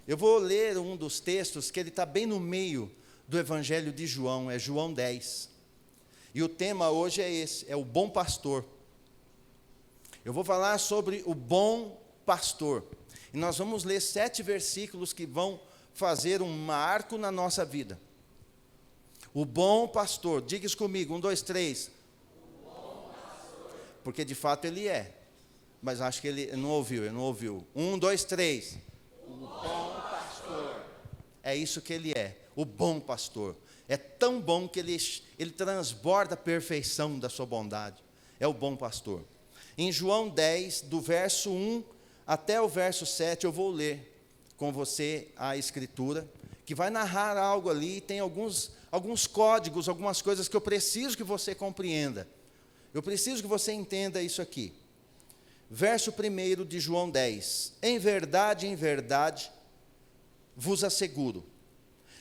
Eu vou ler um dos textos que ele está bem no meio do Evangelho de João, é João 10. E o tema hoje é esse, é o bom pastor. Eu vou falar sobre o bom pastor. E nós vamos ler 7 versículos que vão fazer um marco na nossa vida. O bom pastor, diga isso comigo, 1, 2, 3. O bom pastor. Porque de fato ele é. Mas acho que ele não ouviu. 1, 2, 3. O bom pastor. É isso que ele é, o bom pastor. É tão bom que ele transborda a perfeição da sua bondade. É o bom pastor. Em João 10, do verso 1 até o verso 7, eu vou ler com você a escritura, que vai narrar algo ali, tem alguns códigos, algumas coisas que eu preciso que você compreenda. Eu preciso que você entenda isso aqui. Verso 1 de João 10. Em verdade, vos asseguro,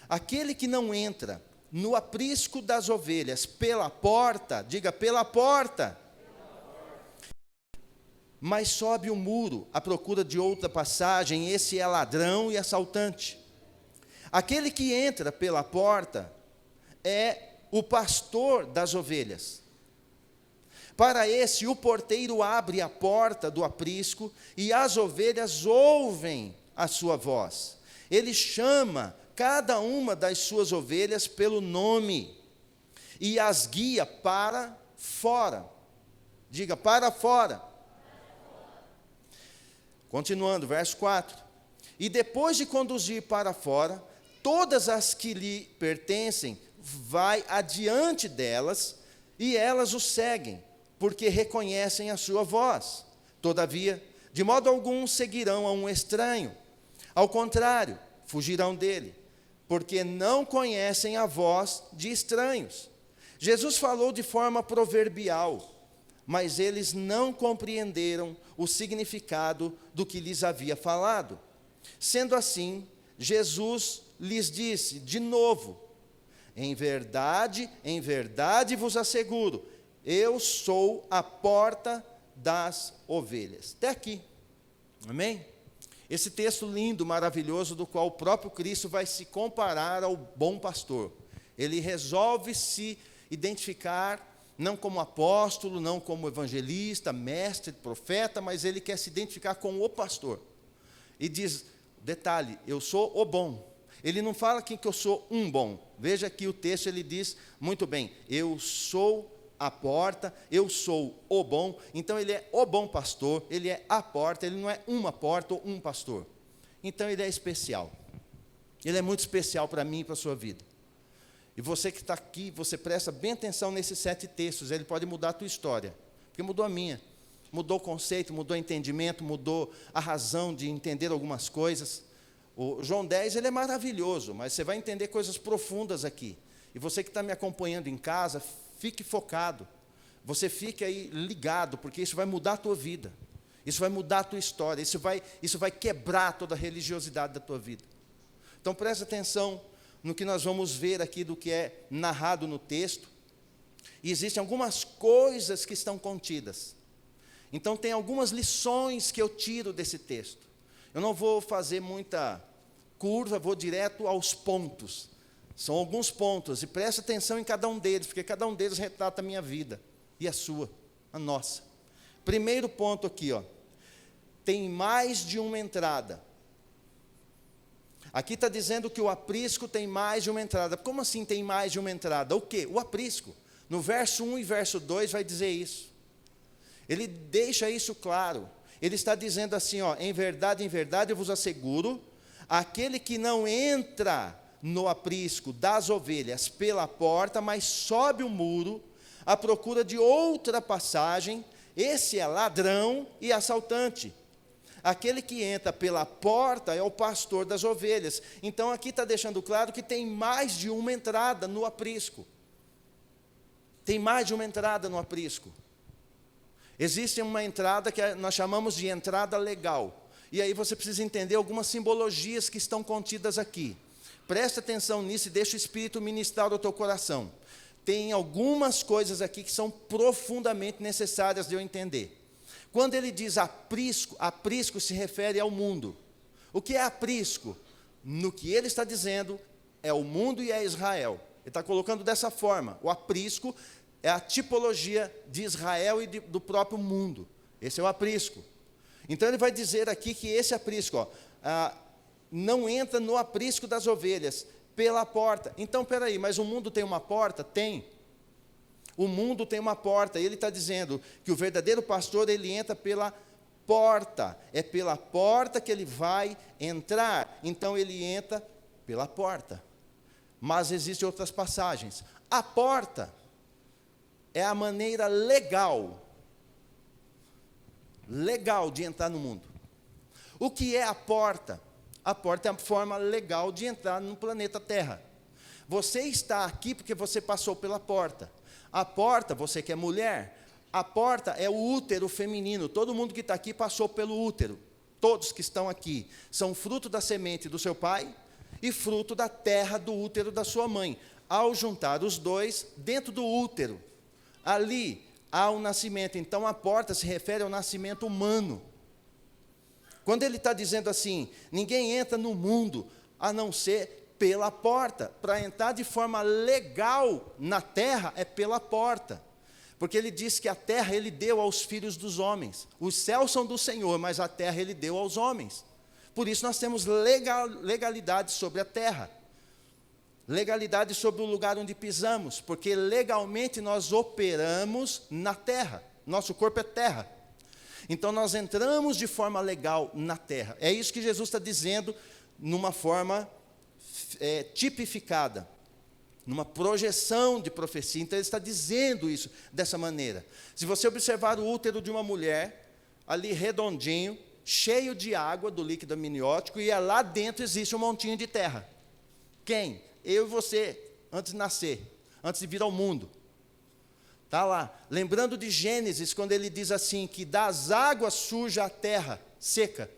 aquele que não entra no aprisco das ovelhas pela porta, diga pela porta, mas sobe o muro à procura de outra passagem, esse é ladrão e assaltante. Aquele que entra pela porta é o pastor das ovelhas. Para esse, o porteiro abre a porta do aprisco e as ovelhas ouvem a sua voz. Ele chama cada uma das suas ovelhas pelo nome e as guia para fora. Diga, para fora. Continuando, verso 4. E depois de conduzir para fora, todas as que lhe pertencem, vai adiante delas, e elas o seguem, porque reconhecem a sua voz. Todavia, de modo algum seguirão a um estranho. Ao contrário, fugirão dele, porque não conhecem a voz de estranhos. Jesus falou de forma proverbial, mas eles não compreenderam o significado do que lhes havia falado. Sendo assim, Jesus lhes disse de novo: em verdade vos asseguro, eu sou a porta das ovelhas. Até aqui, amém? Esse texto lindo, maravilhoso, do qual o próprio Cristo vai se comparar ao bom pastor. Ele resolve se identificar não como apóstolo, não como evangelista, mestre, profeta, mas ele quer se identificar com o pastor. E diz, detalhe, eu sou o bom. Ele não fala aqui que eu sou um bom. Veja aqui o texto, ele diz muito bem, eu sou a porta, eu sou o bom. Então ele é o bom pastor, ele é a porta, ele não é uma porta ou um pastor. Então ele é especial. Ele é muito especial para mim e para a sua vida. E você que está aqui, você presta bem atenção nesses 7 textos, ele pode mudar a tua história, porque mudou a minha. Mudou o conceito, mudou o entendimento, mudou a razão de entender algumas coisas. O João 10, ele é maravilhoso, mas você vai entender coisas profundas aqui. E você que está me acompanhando em casa, fique focado. Você fique aí ligado, porque isso vai mudar a tua vida. Isso vai mudar a tua história, isso vai quebrar toda a religiosidade da tua vida. Então presta atenção no que nós vamos ver aqui do que é narrado no texto. E existem algumas coisas que estão contidas. Então tem algumas lições que eu tiro desse texto. Eu não vou fazer muita curva, vou direto aos pontos. São alguns pontos, e preste atenção em cada um deles, porque cada um deles retrata a minha vida, e a sua, a nossa. Primeiro ponto aqui, ó, tem mais de uma entrada. Aqui está dizendo que o aprisco tem mais de uma entrada. Como assim tem mais de uma entrada? O quê? O aprisco. No verso 1 e verso 2 vai dizer isso. Ele deixa isso claro. Ele está dizendo assim, ó, em verdade eu vos asseguro, aquele que não entra no aprisco das ovelhas pela porta, mas sobe o muro à procura de outra passagem, esse é ladrão e assaltante. Aquele que entra pela porta é o pastor das ovelhas. Então aqui está deixando claro que tem mais de uma entrada no aprisco. Tem mais de uma entrada no aprisco. Existe uma entrada que nós chamamos de entrada legal. E aí você precisa entender algumas simbologias que estão contidas aqui. Preste atenção nisso e deixa o Espírito ministrar o teu coração. Tem algumas coisas aqui que são profundamente necessárias de eu entender. Quando ele diz aprisco, aprisco se refere ao mundo. O que é aprisco? no que ele está dizendo, é o mundo e é Israel. Ele está colocando dessa forma. O aprisco é a tipologia de Israel e do próprio mundo. Esse é o aprisco. Então ele vai dizer aqui que esse aprisco, não entra no aprisco das ovelhas, pela porta. Então, peraí, mas o mundo tem uma porta? Tem. O mundo tem uma porta. Ele está dizendo que o verdadeiro pastor, ele entra pela porta. É pela porta que ele vai entrar. Então, ele entra pela porta. Mas existem outras passagens. A porta é a maneira legal de entrar no mundo. O que é a porta? A porta é a forma legal de entrar no planeta Terra. Você está aqui porque você passou pela porta. A porta, você que é mulher, a porta é o útero feminino. Todo mundo que está aqui passou pelo útero. Todos que estão aqui são fruto da semente do seu pai e fruto da terra do útero da sua mãe. Ao juntar os dois, dentro do útero, ali há um nascimento. Então, a porta se refere ao nascimento humano. Quando ele está dizendo assim, ninguém entra no mundo a não ser pela porta. Para entrar de forma legal na terra é pela porta. Porque ele diz que a terra ele deu aos filhos dos homens. Os céus são do Senhor, mas a terra ele deu aos homens. Por isso nós temos legalidade sobre a terra. Legalidade sobre o lugar onde pisamos. Porque legalmente nós operamos na terra. Nosso corpo é terra. Então, nós entramos de forma legal na terra. É isso que Jesus está dizendo, numa forma tipificada, numa projeção de profecia. Então, ele está dizendo isso dessa maneira. Se você observar o útero de uma mulher, ali redondinho, cheio de água do líquido amniótico, e lá dentro existe um montinho de terra. Quem? Eu e você, antes de nascer, antes de vir ao mundo. Está lá, lembrando de Gênesis, quando ele diz assim, que das águas surge a terra seca.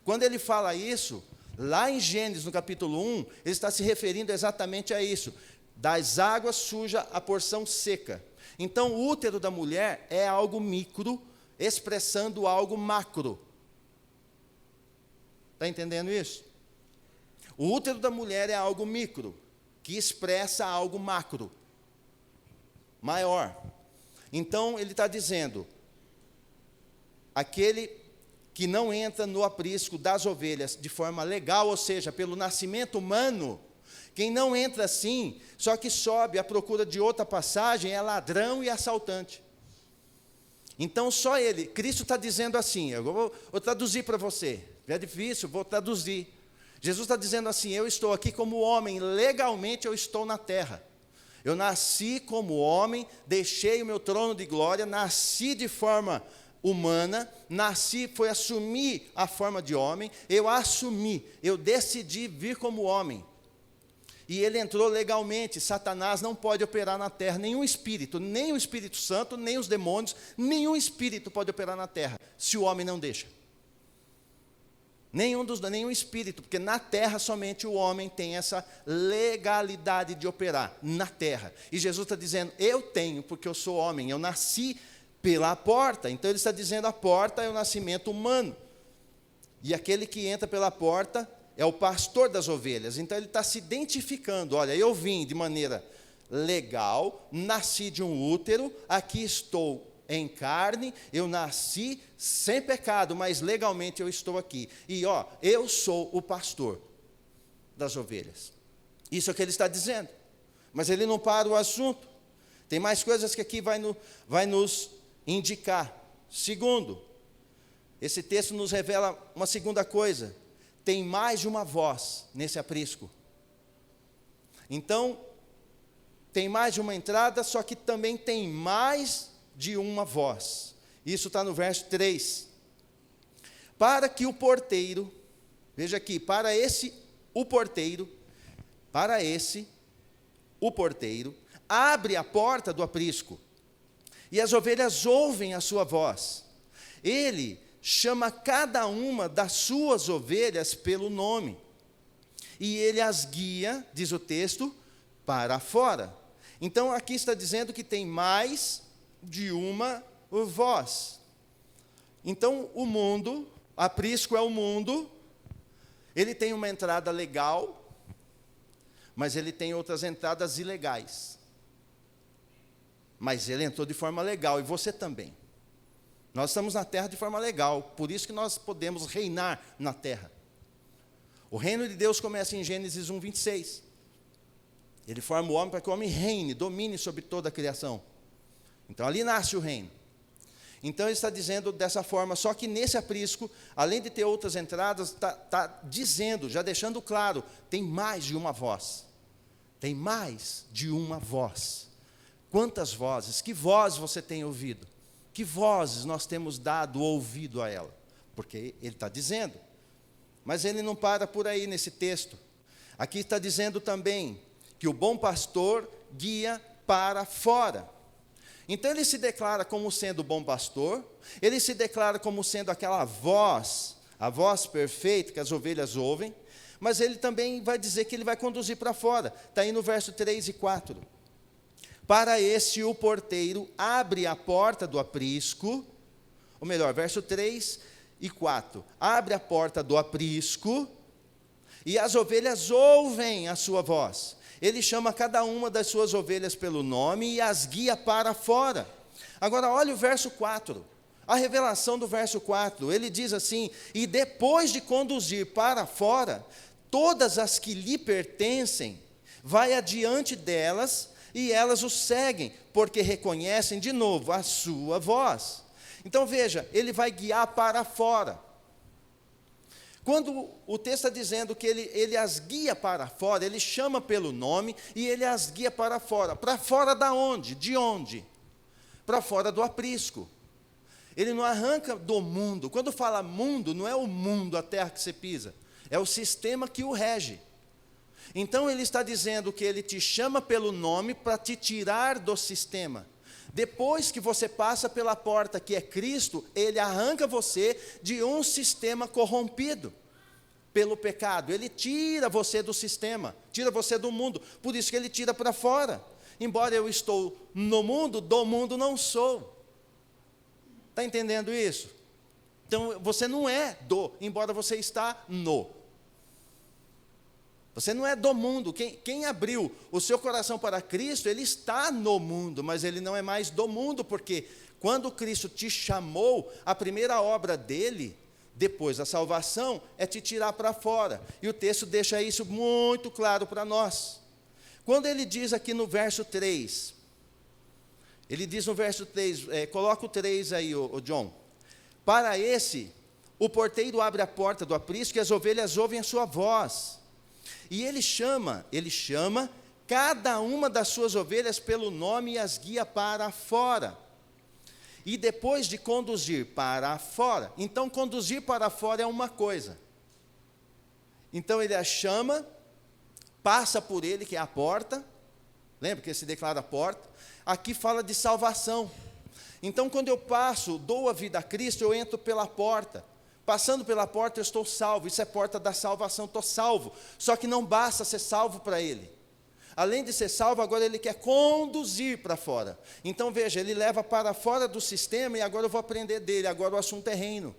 Quando ele fala isso, lá em Gênesis, no capítulo 1, ele está se referindo exatamente a isso. Das águas surge a porção seca. Então, o útero da mulher é algo micro, expressando algo macro. Está entendendo isso? O útero da mulher é algo micro, que expressa algo macro, maior. Então, ele está dizendo, aquele que não entra no aprisco das ovelhas de forma legal, ou seja, pelo nascimento humano, quem não entra assim, só que sobe à procura de outra passagem, é ladrão e assaltante. Então, só ele, Cristo está dizendo assim, eu vou traduzir para você, é difícil, vou traduzir. Jesus está dizendo assim, eu estou aqui como homem, legalmente eu estou na terra. Eu nasci como homem, deixei o meu trono de glória, nasci de forma humana, foi assumir a forma de homem, eu decidi vir como homem. E ele entrou legalmente. Satanás não pode operar na terra, nenhum espírito, nem o Espírito Santo, nem os demônios, nenhum espírito pode operar na terra, se o homem não deixa. Nenhum espírito, porque na terra somente o homem tem essa legalidade de operar, na terra. E Jesus está dizendo, eu tenho, porque eu sou homem, eu nasci pela porta. Então ele está dizendo, a porta é o nascimento humano. E aquele que entra pela porta é o pastor das ovelhas. Então ele está se identificando, olha, eu vim de maneira legal, nasci de um útero, aqui estou em carne, eu nasci sem pecado, mas legalmente eu estou aqui. E eu sou o pastor das ovelhas. Isso é o que ele está dizendo. Mas ele não para o assunto. Tem mais coisas que aqui vai nos indicar. Segundo, esse texto nos revela uma segunda coisa. Tem mais de uma voz nesse aprisco. Então, tem mais de uma entrada, só que também tem mais de uma voz. Isso está no verso 3. Para que o porteiro, veja aqui, o porteiro, abre a porta do aprisco, e as ovelhas ouvem a sua voz. Ele chama cada uma das suas ovelhas pelo nome, e ele as guia, diz o texto, para fora. Então, aqui está dizendo que tem mais de uma voz. Então, o mundo, aprisco é o mundo, Ele tem uma entrada legal, mas ele tem outras entradas ilegais. Mas ele entrou de forma legal, e você também. Nós estamos na terra de forma legal, por isso que nós podemos reinar na terra. O reino de Deus começa em Gênesis 1, 26. Ele forma o homem para que o homem reine, domine sobre toda a criação. Então ali nasce o reino. Então ele está dizendo dessa forma, só que nesse aprisco, além de ter outras entradas, está dizendo, já deixando claro, tem mais de uma voz. Tem mais de uma voz. Quantas vozes? Que voz você tem ouvido? Que vozes nós temos dado ouvido a ela? Porque ele está dizendo. Mas ele não para por aí nesse texto. Aqui está dizendo também que o bom pastor guia para fora. Então ele se declara como sendo o bom pastor, ele se declara como sendo aquela voz, a voz perfeita que as ovelhas ouvem, mas ele também vai dizer que ele vai conduzir para fora. Está aí no verso 3 e 4. Para esse o porteiro abre a porta do aprisco, ou melhor, verso 3 e 4. Abre a porta do aprisco, e as ovelhas ouvem a sua voz. Ele chama cada uma das suas ovelhas pelo nome e as guia para fora. Agora olha o verso 4. A revelação do verso 4. Ele diz assim: e depois de conduzir para fora todas as que lhe pertencem, vai adiante delas, e elas o seguem, porque reconhecem de novo a sua voz. Então veja, ele vai guiar para fora. Quando o texto está dizendo que ele as guia para fora, ele chama pelo nome e ele as guia para fora. Para fora da onde? De onde? Para fora do aprisco. Ele não arranca do mundo. Quando fala mundo, não é o mundo, a terra que você pisa. É o sistema que o rege. Então ele está dizendo que ele te chama pelo nome para te tirar do sistema. Depois que você passa pela porta que é Cristo, ele arranca você de um sistema corrompido pelo pecado. Ele tira você do sistema, tira você do mundo. Por isso que ele tira para fora. Embora eu estou no mundo, do mundo não sou. Está entendendo isso? Então você não é do, embora você está no. Você não é do mundo. Quem abriu o seu coração para Cristo, ele está no mundo, mas ele não é mais do mundo, porque quando Cristo te chamou, a primeira obra dele, depois da salvação, é te tirar para fora. E o texto deixa isso muito claro para nós. Quando ele diz aqui no verso 3, ele diz no verso 3, coloca o 3 aí, o John. Para esse, o porteiro abre a porta do aprisco e as ovelhas ouvem a sua voz. E ele chama cada uma das suas ovelhas pelo nome e as guia para fora. E depois de conduzir para fora, então conduzir para fora é uma coisa. Então ele a chama, passa por ele, que é a porta. Lembra que ele se declara a porta? Aqui fala de salvação. Então quando eu passo, dou a vida a Cristo, eu entro pela porta. Passando pela porta eu estou salvo, isso é porta da salvação, estou salvo. Só que não basta ser salvo para ele. Além de ser salvo, agora ele quer conduzir para fora. Então veja, ele leva para fora do sistema e agora eu vou aprender dele, agora o assunto é reino.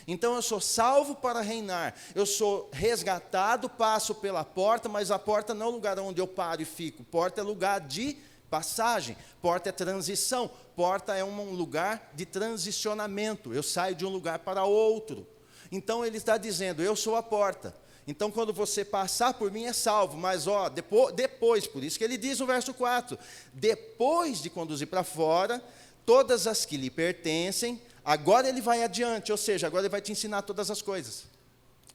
Então eu sou salvo para reinar, eu sou resgatado, passo pela porta, mas a porta não é o lugar onde eu paro e fico, porta é lugar de passagem, porta é transição, porta é um lugar de transicionamento, eu saio de um lugar para outro. Então ele está dizendo, eu sou a porta. Então quando você passar por mim é salvo, mas depois, por isso que ele diz no verso 4, depois de conduzir para fora, todas as que lhe pertencem, agora ele vai adiante, ou seja, agora ele vai te ensinar todas as coisas,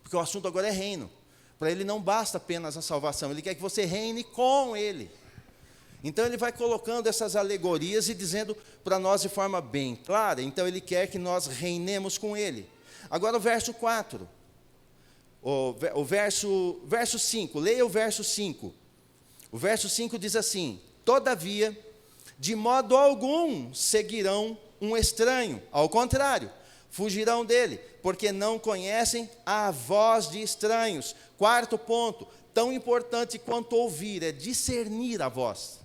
porque o assunto agora é reino. Para ele não basta apenas a salvação, ele quer que você reine com ele. Então ele vai colocando essas alegorias e dizendo para nós de forma bem clara, então ele quer que nós reinemos com ele. Agora o verso 4, o verso 5, leia o verso 5. O verso 5 diz assim, todavia, de modo algum seguirão um estranho, ao contrário, fugirão dele, porque não conhecem a voz de estranhos. Quarto ponto, tão importante quanto ouvir, é discernir a voz.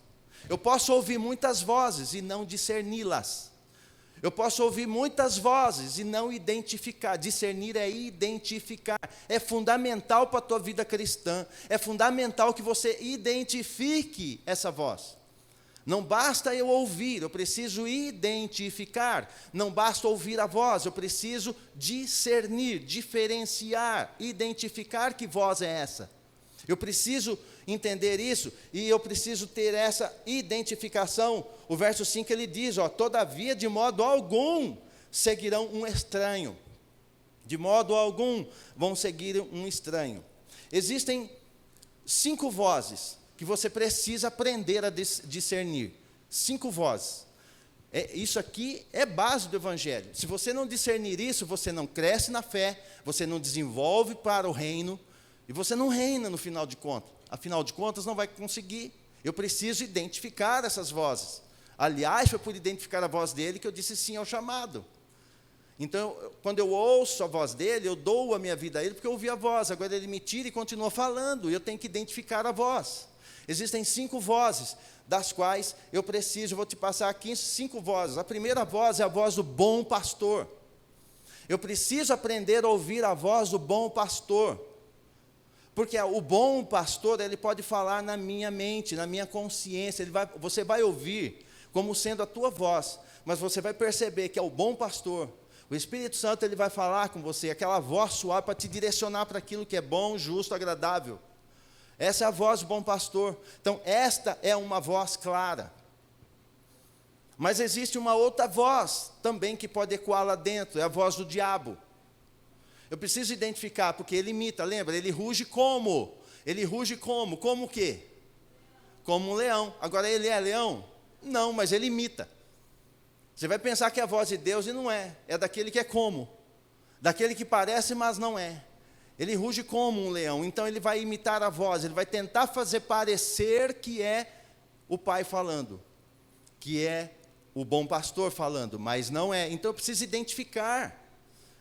Eu posso ouvir muitas vozes e não discerni-las. Eu posso ouvir muitas vozes e não identificar. Discernir é identificar. É fundamental para a tua vida cristã. É fundamental que você identifique essa voz. Não basta eu ouvir, eu preciso identificar. Não basta ouvir a voz, eu preciso discernir, diferenciar, identificar que voz é essa. Eu preciso entender isso e eu preciso ter essa identificação. O verso 5 ele diz, todavia de modo algum seguirão um estranho. De modo algum vão seguir um estranho. Existem 5 vozes que você precisa aprender a discernir. 5 vozes. Isso aqui é base do Evangelho. Se você não discernir isso, você não cresce na fé, você não desenvolve para o reino, e você não reina no final de contas. Afinal de contas, não vai conseguir. Eu preciso identificar essas vozes. Aliás, foi por identificar a voz dele que eu disse sim ao chamado. Então, quando eu ouço a voz dele, eu dou a minha vida a ele, porque eu ouvi a voz. Agora ele me tira e continua falando, e eu tenho que identificar a voz. Existem 5 vozes, das quais eu preciso, vou te passar aqui 5 vozes. A primeira voz é a voz do bom pastor. Eu preciso aprender a ouvir a voz do bom pastor. Porque o bom pastor, ele pode falar na minha mente, na minha consciência. Você vai ouvir como sendo a tua voz, mas você vai perceber que é o bom pastor. O Espírito Santo ele vai falar com você, aquela voz suave para te direcionar para aquilo que é bom, justo, agradável. Essa é a voz do bom pastor. Então, esta é uma voz clara. Mas existe uma outra voz também que pode ecoar lá dentro, é a voz do diabo. Eu preciso identificar, porque ele imita, lembra? Ele ruge como? Ele ruge como? Como o quê? Como um leão. Agora, ele é leão? Não, mas ele imita. Você vai pensar que é a voz de Deus e não é. É daquele que é como. Daquele que parece, mas não é. Ele ruge como um leão, então ele vai imitar a voz, ele vai tentar fazer parecer que é o pai falando, que é o bom pastor falando, mas não é. Então eu preciso identificar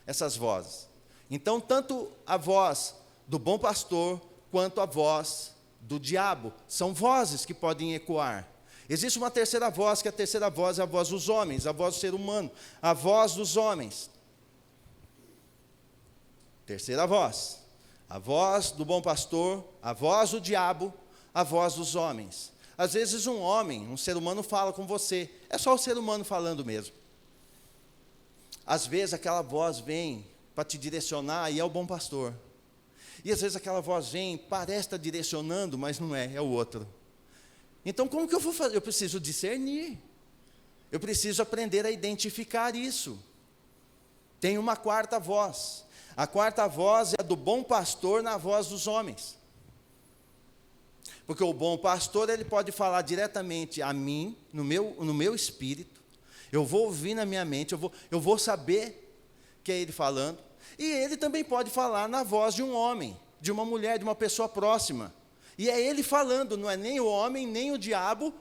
essas vozes. Então, tanto a voz do bom pastor, quanto a voz do diabo, são vozes que podem ecoar. Existe uma terceira voz, que a terceira voz é a voz dos homens, a voz do ser humano, a voz dos homens. Terceira voz, a voz do bom pastor, a voz do diabo, a voz dos homens. Às vezes um homem, um ser humano fala com você, é só o ser humano falando mesmo. Às vezes aquela voz vem para te direcionar e é o bom pastor. E às vezes aquela voz vem, parece estar direcionando, mas não é, é o outro. Então como que eu vou fazer? Eu preciso discernir. Eu preciso aprender a identificar isso. Tem uma quarta voz. A quarta voz é a do bom pastor na voz dos homens. Porque o bom pastor, ele pode falar diretamente a mim, no meu espírito. Eu vou ouvir na minha mente, eu vou saber que é ele falando. E ele também pode falar na voz de um homem, de uma mulher, de uma pessoa próxima. E é ele falando, não é nem o homem, nem o diabo,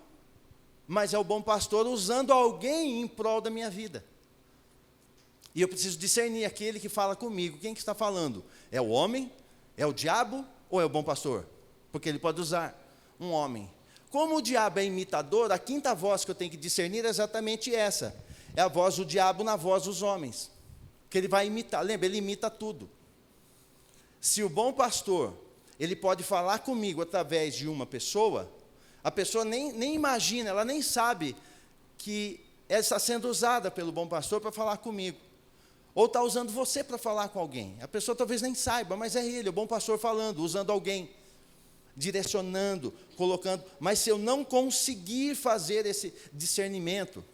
mas é o bom pastor usando alguém em prol da minha vida. E eu preciso discernir aquele que fala comigo. Quem que está falando? É o homem? É o diabo? Ou é o bom pastor? Porque ele pode usar um homem. Como o diabo é imitador, a quinta voz que eu tenho que discernir é exatamente essa. É a voz do diabo na voz dos homens. Que ele vai imitar. Lembra, ele imita tudo. Se o bom pastor, ele pode falar comigo através de uma pessoa, a pessoa nem imagina, ela nem sabe que ela está sendo usada pelo bom pastor para falar comigo. Ou está usando você para falar com alguém. A pessoa talvez nem saiba, mas é ele, o bom pastor falando, usando alguém, direcionando, colocando. Mas se eu não conseguir fazer esse discernimento,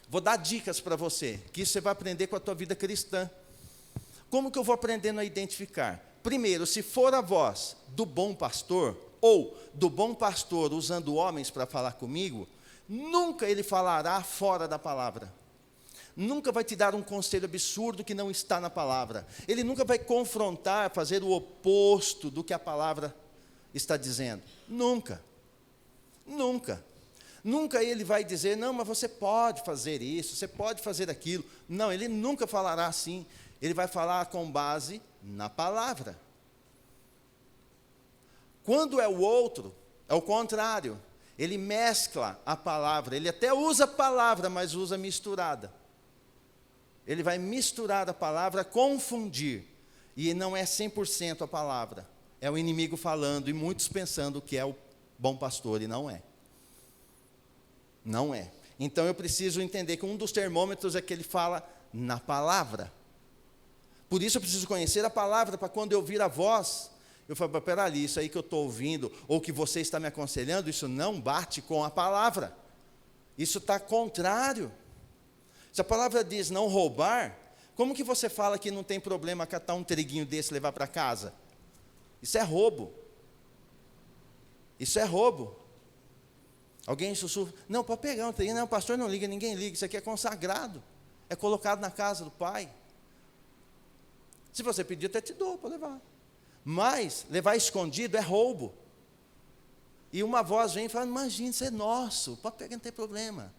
vou dar dicas para você, que isso você vai aprender com a tua vida cristã. Como que eu vou aprendendo a identificar? Primeiro, se for a voz do bom pastor, ou do bom pastor usando homens para falar comigo, nunca ele falará fora da palavra. Nunca vai te dar um conselho absurdo que não está na palavra. Ele nunca vai confrontar, fazer o oposto do que a palavra está dizendo. Nunca. Nunca. Nunca ele vai dizer, não, mas você pode fazer isso, você pode fazer aquilo. Não, ele nunca falará assim. Ele vai falar com base na palavra. Quando é o outro, é o contrário. Ele mescla a palavra, ele até usa a palavra, mas usa misturada. Ele vai misturar a palavra, confundir. E não é 100% a palavra. É o inimigo falando e muitos pensando que é o bom pastor e não é. Não é. Então eu preciso entender que um dos termômetros é que ele fala na palavra. Por isso eu preciso conhecer a palavra, para quando eu ouvir a voz, eu falo, peraí, isso aí que eu estou ouvindo, ou que você está me aconselhando, isso não bate com a palavra. Isso está contrário. Se a palavra diz não roubar, como que você fala que não tem problema catar um triguinho desse e levar para casa? Isso é roubo. Isso é roubo. Alguém sussurra, não, pode pegar um triguinho, não, pastor não liga, ninguém liga, isso aqui é consagrado, é colocado na casa do Pai. Se você pedir, até te dou para levar. Mas, levar escondido é roubo. E uma voz vem e fala, imagina, isso é nosso, pode pegar, não tem problema.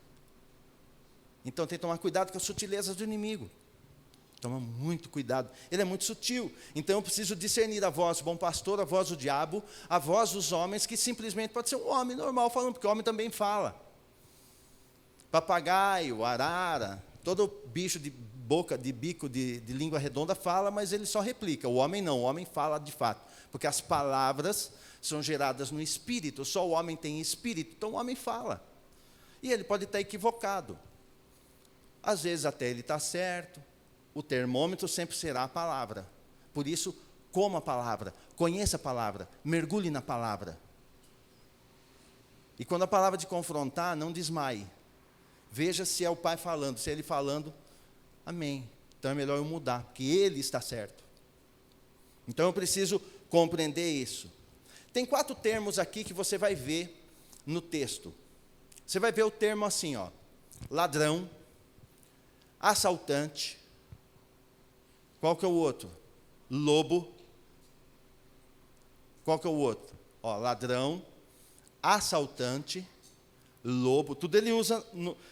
Então tem que tomar cuidado com as sutilezas do inimigo. Toma muito cuidado, ele é muito sutil. Então eu preciso discernir a voz do bom pastor, a voz do diabo, a voz dos homens, que simplesmente pode ser um homem normal falando, porque o homem também fala. Papagaio, arara, todo bicho de boca, de bico, de língua redonda fala, mas ele só replica. O homem não, o homem fala de fato. Porque as palavras são geradas no espírito, só o homem tem espírito, então o homem fala. E ele pode estar equivocado. Às vezes até ele está certo. O termômetro sempre será a palavra. Por isso, coma a palavra, conheça a palavra, mergulhe na palavra. E quando a palavra te confrontar, não desmaie. Veja se é o Pai falando, se é Ele falando, amém. Então é melhor eu mudar, porque Ele está certo. Então eu preciso compreender isso. Tem 4 termos aqui que você vai ver no texto. Você vai ver o termo assim, ó, ladrão, assaltante. Qual que é o outro? Lobo. Qual que é o outro? Ó, ladrão, assaltante, lobo. Tudo ele usa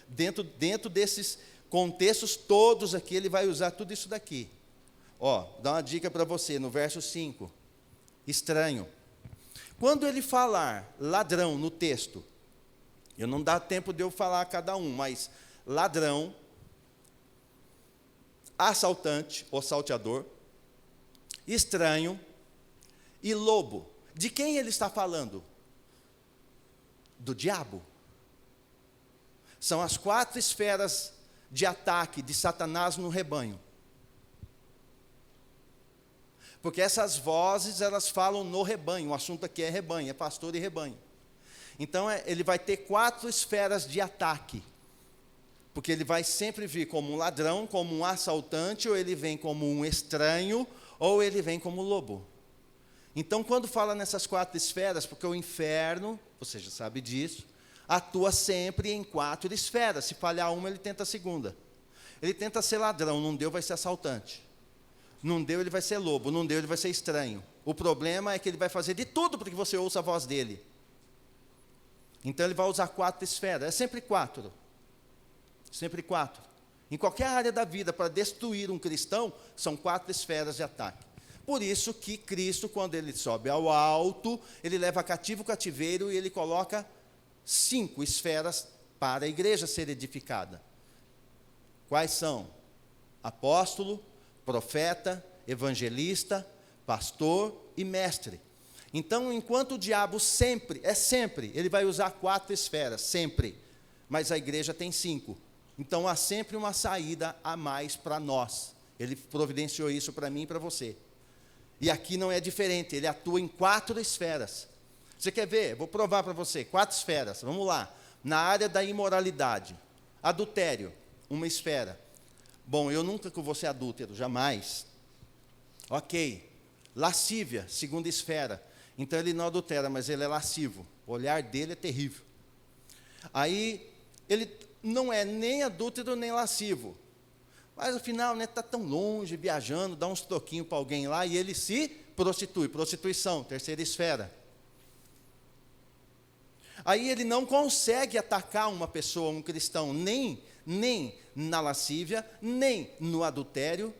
dentro desses contextos todos aqui, ele vai usar tudo isso daqui. Ó, dá uma dica para você, no verso 5. Estranho. Quando ele falar ladrão no texto, eu não dá tempo de eu falar cada um, mas ladrão, assaltante, ou salteador, estranho e lobo. De quem ele está falando? Do diabo. São as 4 esferas de ataque de Satanás no rebanho. Porque essas vozes, elas falam no rebanho, o assunto aqui é rebanho, é pastor e rebanho. Então, ele vai ter 4 esferas de ataque. Porque ele vai sempre vir como um ladrão, como um assaltante, ou ele vem como um estranho, ou ele vem como lobo. Então, quando fala nessas 4 esferas, porque o inferno, você já sabe disso, atua sempre em 4 esferas. Se falhar uma, ele tenta a segunda. Ele tenta ser ladrão, não deu, vai ser assaltante. Não deu, ele vai ser lobo, não deu, ele vai ser estranho. O problema é que ele vai fazer de tudo para que você ouça a voz dele. Então, ele vai usar 4 esferas, é sempre 4. Sempre 4. Em qualquer área da vida, para destruir um cristão, são 4 esferas de ataque. Por isso que Cristo, quando ele sobe ao alto, ele leva cativo o cativeiro e ele coloca 5 esferas para a igreja ser edificada. Quais são? Apóstolo, profeta, evangelista, pastor e mestre. Então, enquanto o diabo sempre, ele vai usar 4 esferas, sempre. Mas a igreja tem 5. Então, há sempre uma saída a mais para nós. Ele providenciou isso para mim e para você. E aqui não é diferente, ele atua em 4 esferas. Você quer ver? Vou provar para você, 4 esferas. Vamos lá. Na área da imoralidade. Adultério, uma esfera. Bom, eu nunca que vou ser adúltero, jamais. Ok. Lascívia, segunda esfera. Então, ele não adultera, mas ele é lascivo. O olhar dele é terrível. Aí, ele não é nem adúltero nem lascivo, mas afinal, né, está tão longe, viajando, dá uns troquinhos para alguém lá, e ele se prostitui, prostituição, terceira esfera. Aí ele não consegue atacar uma pessoa, um cristão, nem na lascívia, nem no adultério,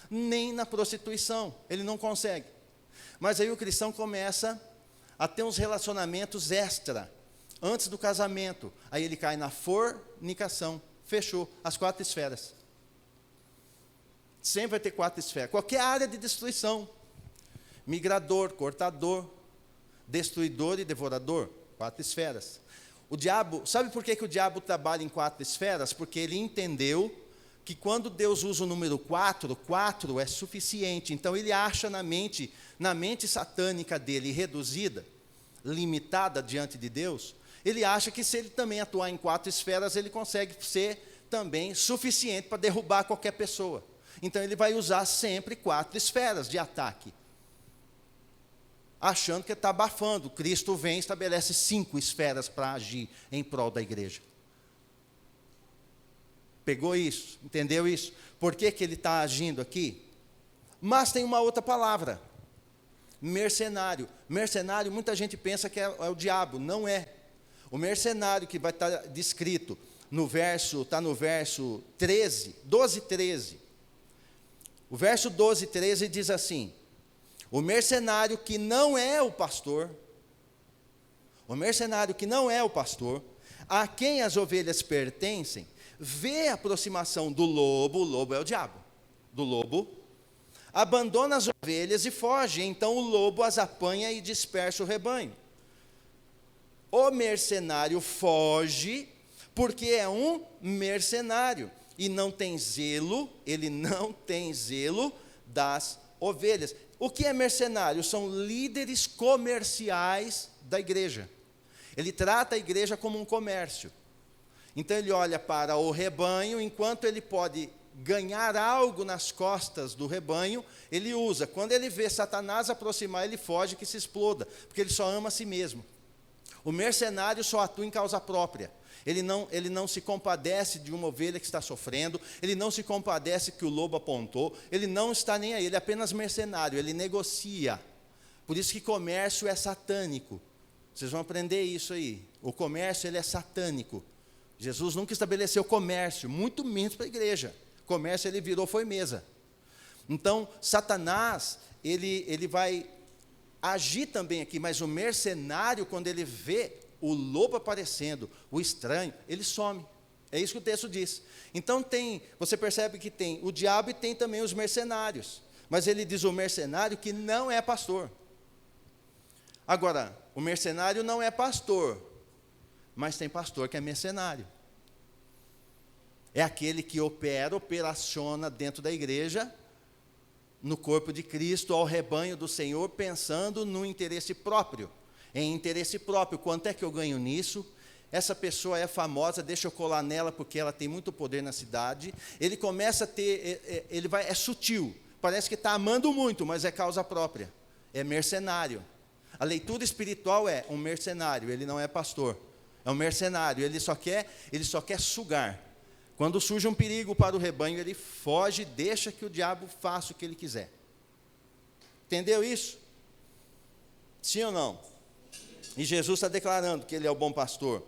nem na prostituição, ele não consegue. Mas aí o cristão começa a ter uns relacionamentos extra, antes do casamento, aí ele cai na fornicação, fechou as 4 esferas. Sempre vai ter 4 esferas. Qualquer área de destruição. Migrador, cortador, destruidor e devorador. 4 esferas. O diabo, sabe por que o diabo trabalha em 4 esferas? Porque ele entendeu que quando Deus usa o número 4, 4 é suficiente. Então ele acha na mente satânica dele reduzida, limitada diante de Deus, ele acha que se ele também atuar em 4 esferas, ele consegue ser também suficiente para derrubar qualquer pessoa. Então ele vai usar sempre 4 esferas de ataque, achando que está abafando. Cristo vem e estabelece 5 esferas para agir em prol da igreja. Pegou isso? Entendeu isso? Por que ele está agindo aqui? Mas tem uma outra palavra. Mercenário. Mercenário, muita gente pensa que é o diabo. Não é. O mercenário que vai estar descrito no verso 13, 12, 13. O verso 12, 13 diz assim: o mercenário que não é o pastor, a quem as ovelhas pertencem, vê a aproximação do lobo, o lobo é o diabo, do lobo, abandona as ovelhas e foge, então o lobo as apanha e dispersa o rebanho. O mercenário foge, porque é um mercenário, e não tem zelo, ele não tem zelo das ovelhas. O que é mercenário? São líderes comerciais da igreja. Ele trata a igreja como um comércio. Então ele olha para o rebanho, enquanto ele pode ganhar algo nas costas do rebanho, ele usa. Quando ele vê Satanás aproximar, ele foge que se exploda, porque ele só ama a si mesmo. O mercenário só atua em causa própria. Ele não se compadece de uma ovelha que está sofrendo, ele não se compadece que o lobo apontou, ele não está nem aí, ele é apenas mercenário, ele negocia. Por isso que comércio é satânico. Vocês vão aprender isso aí. O comércio, ele é satânico. Jesus nunca estabeleceu comércio, muito menos para a igreja. Comércio ele virou foi mesa. Então, Satanás, ele vai agir também aqui, mas o mercenário, quando ele vê o lobo aparecendo, o estranho, ele some. É isso que o texto diz. Então você percebe que tem o diabo e tem também os mercenários. Mas ele diz o mercenário que não é pastor. Agora, o mercenário não é pastor, mas tem pastor que é mercenário. É aquele que operaciona dentro da igreja, no corpo de Cristo, ao rebanho do Senhor, pensando no interesse próprio. Em interesse próprio, quanto é que eu ganho nisso? Essa pessoa é famosa, deixa eu colar nela porque ela tem muito poder na cidade. Ele começa a ter, é sutil, parece que está amando muito, mas é causa própria, é mercenário. A leitura espiritual é um mercenário, ele não é pastor, é um mercenário, ele só quer sugar. Quando surge um perigo para o rebanho, ele foge e deixa que o diabo faça o que ele quiser. Entendeu isso? Sim ou não? E Jesus está declarando que ele é o bom pastor.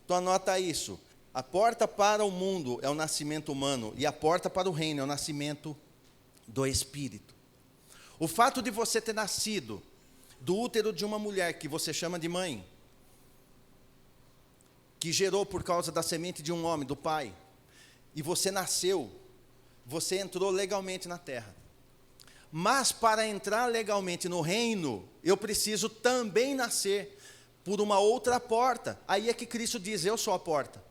Então anota isso. A porta para o mundo é o nascimento humano, e a porta para o reino é o nascimento do Espírito. O fato de você ter nascido do útero de uma mulher que você chama de mãe, que gerou por causa da semente de um homem, do pai, e você nasceu, você entrou legalmente na terra. Mas para entrar legalmente no reino, eu preciso também nascer por uma outra porta. Aí é que Cristo diz: eu sou a porta.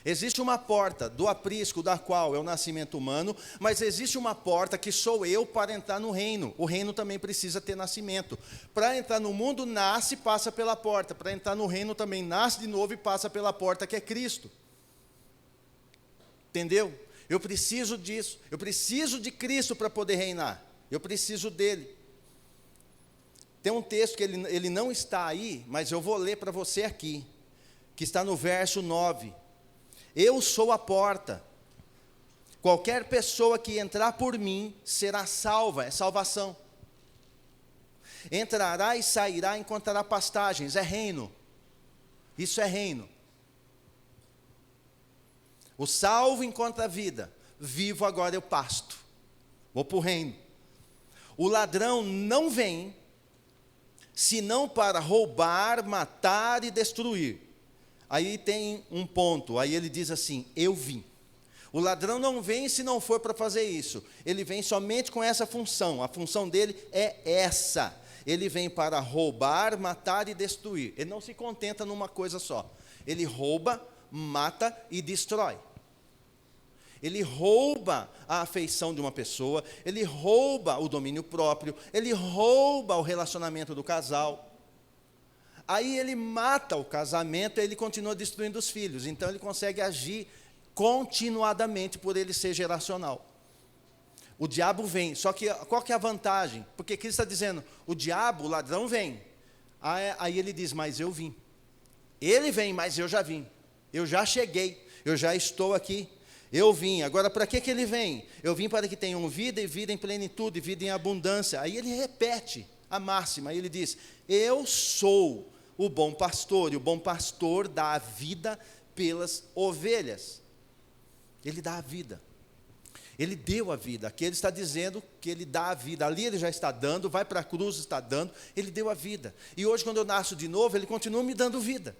Existe uma porta do aprisco, da qual é o nascimento humano, mas existe uma porta que sou eu para entrar no reino. O reino também precisa ter nascimento. Para entrar no mundo, nasce e passa pela porta. Para entrar no reino também nasce de novo e passa pela porta, que é Cristo. Entendeu? Eu preciso disso. Eu preciso de Cristo para poder reinar. Eu preciso dele. Tem um texto que ele não está aí, mas eu vou ler para você aqui, que está no verso 9. Eu sou a porta. Qualquer pessoa que entrar por mim será salva, é salvação. Entrará e sairá, encontrará pastagens, é reino. Isso é reino. O salvo encontra a vida, vivo agora eu pasto. Vou para o reino. O ladrão não vem, senão para roubar, matar e destruir. Aí tem um ponto, aí ele diz assim: eu vim. O ladrão não vem se não for para fazer isso. Ele vem somente com essa função. A função dele é essa. Ele vem para roubar, matar e destruir. Ele não se contenta numa coisa só. Ele rouba, mata e destrói. Ele rouba a afeição de uma pessoa, ele rouba o domínio próprio, ele rouba o relacionamento do casal. Aí ele mata o casamento e ele continua destruindo os filhos. Então ele consegue agir continuadamente por ele ser geracional. O diabo vem, só que qual que é a vantagem? Porque Cristo está dizendo, o diabo, o ladrão vem. Aí ele diz, mas eu vim. Ele vem, mas eu já vim. Eu já cheguei, eu já estou aqui. Eu vim. Agora, para que ele vem? Eu vim para que tenham vida e vida em plenitude, vida em abundância. Aí ele repete a máxima, aí ele diz, eu sou o bom pastor, e o bom pastor dá a vida pelas ovelhas. Ele dá a vida. Ele deu a vida. Aqui ele está dizendo que ele dá a vida. Ali ele já está dando, vai para a cruz, está dando. Ele deu a vida. E hoje, quando eu nasço de novo, ele continua me dando vida.